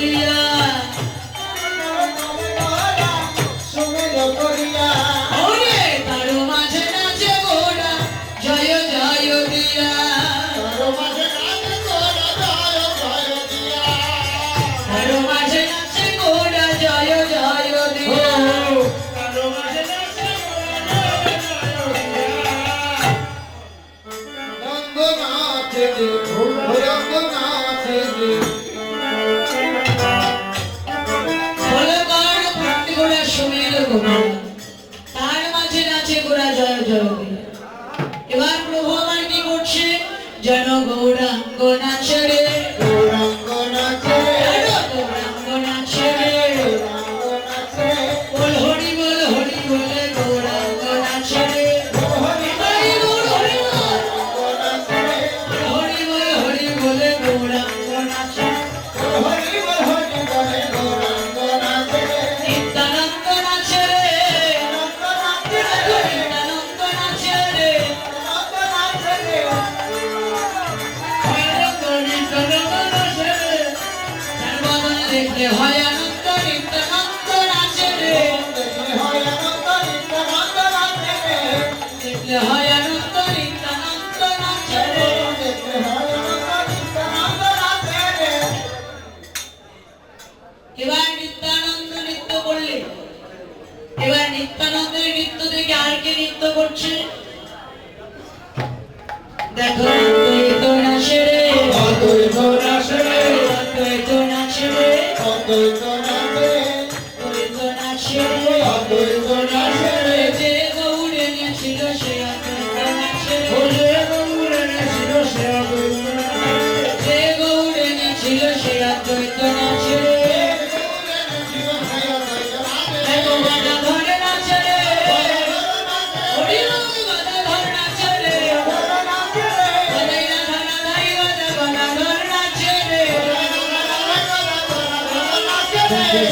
করিয়া ওরে তার মাঝে নাচে ঘোড়া জয় জয় দিয়া তার মাঝে নাচে ঘোড়া জয় জয় দিয়া তার মাঝে নাচে গোরা জয় জয় দিয়া এবার প্রভু আমার কি করছে যেন গৌরাঙ্গ নাচে রে গৌরাঙ্গ নাচে রে বল হরি বলে গৌরাঙ্গ নাচে রে হরি বল হরি বলে গৌরাঙ্গ নাচে নিত্যানন্দ নাচে রে নিত্যানন্দ নাচে রে দেখলে হয় আনন্দ নিত্যানন্দ নাচে রে দেখলে হয় আনন্দ নিত্যানন্দ নাচে রে এবার নিত্যানন্দ নৃত্য করলে এবার নিত্যানন্দের নৃত্য দেখে আর কে নৃত্য করছে দেখো অদ্বৈত নাচে রে অদ্বৈত নাচে রে অদ্বৈত নাচে রে অদ্বৈত নাচে রে অদ্বৈত নাচে রে যে গৌড়ে নেছিল সে অদ্বৈত নাচে রে যে গৌড়ে নেছিল সে অদ্বৈত নাচে যে গৌড়ে নেছিল সে অদ্বৈত নাচে রে দেখো গদাধর নাচে রে হরি বল গদাধর নাচে রে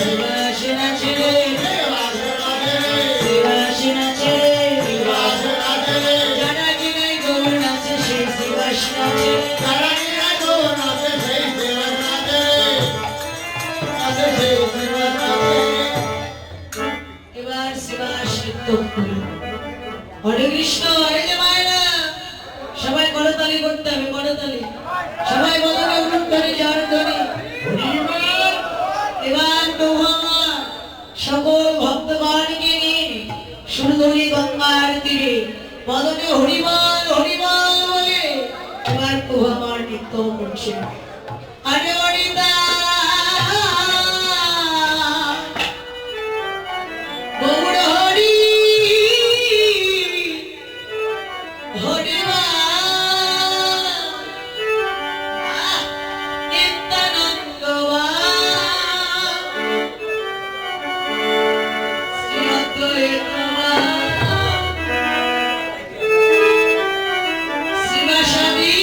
শিবাসী নাচে রে শিবাসী নাচে রে যারা কিনাই গৌর নাচে সেই শিবাসী নাচে এবার শিবাসী হরে কৃষ্ণ হরে যে মায়েরা সবাই করতালি করতে হবে করতালি সবাই বদলে উঠুন ধরে যাওয়ার ধরে এবার প্রভু আমার সকল ভক্তগণকে নিয়ে সুরধরি গঙ্গার তীরে বদলে হরিবল হরিবল বলে এবার প্রভু আমার নৃত্য করছে আরে হরিদা গৌর হরি হরিবা নিত্যানন্দ শ্রী অদ্বৈত শিবাসাদি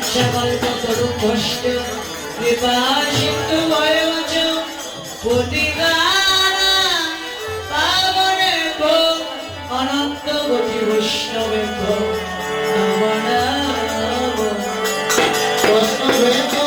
সকল তরুভষ্ট কৃপা সিন্ধু ভয়চ পতিতানা পাবনে ভো অনন্ত কোটি বৈষ্ণবে ভো নমো নমো বৈষ্ণবে ভো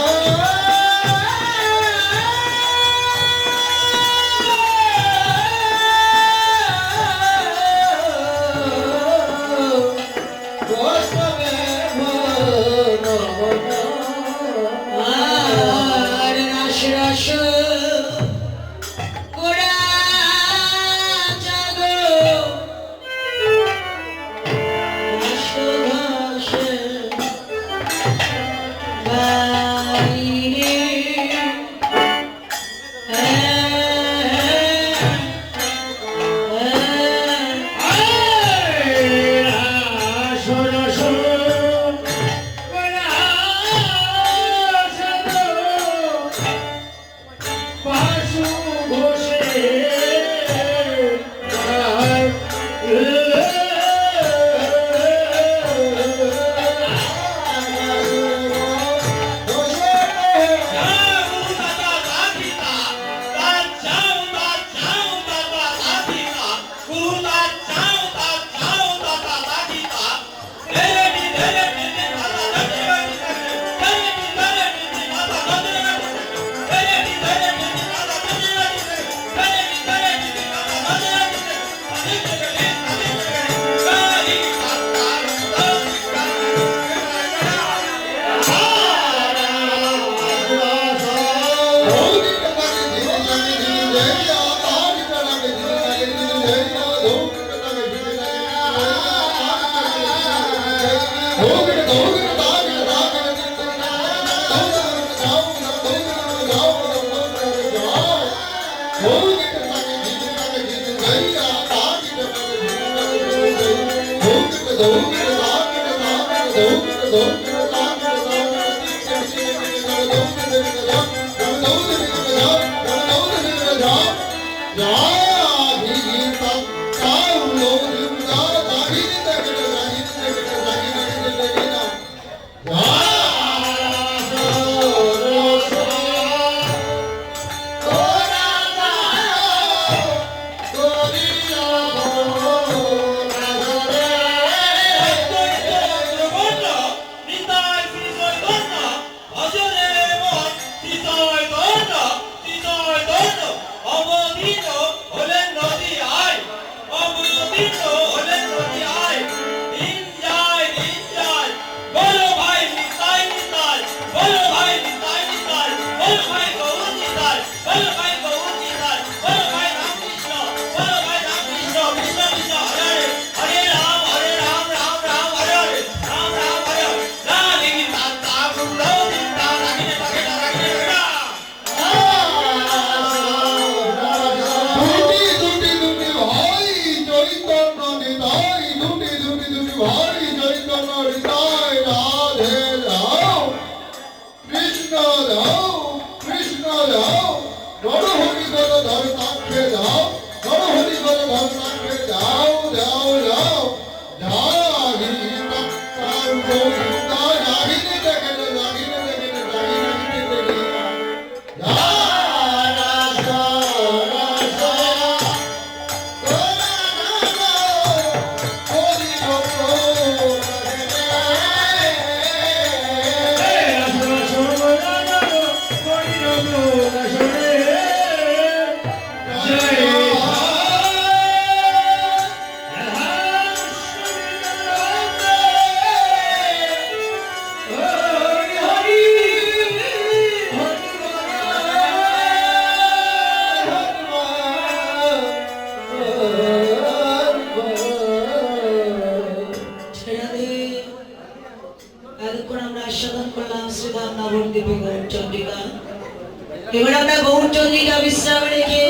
এবার আমরা গৌরচন্দ্রিকা বিশ্রাম রেখে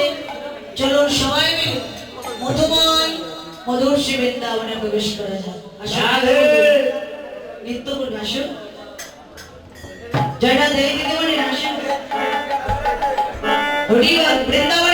চলুন সবাই মিলে মধুময় মধুর শ্রী বৃন্দাবনে প্রবেশ করা যাক। নৃত্য করবে আসো জয়টা দেরি দিতে পারি আসো বৃন্দাবন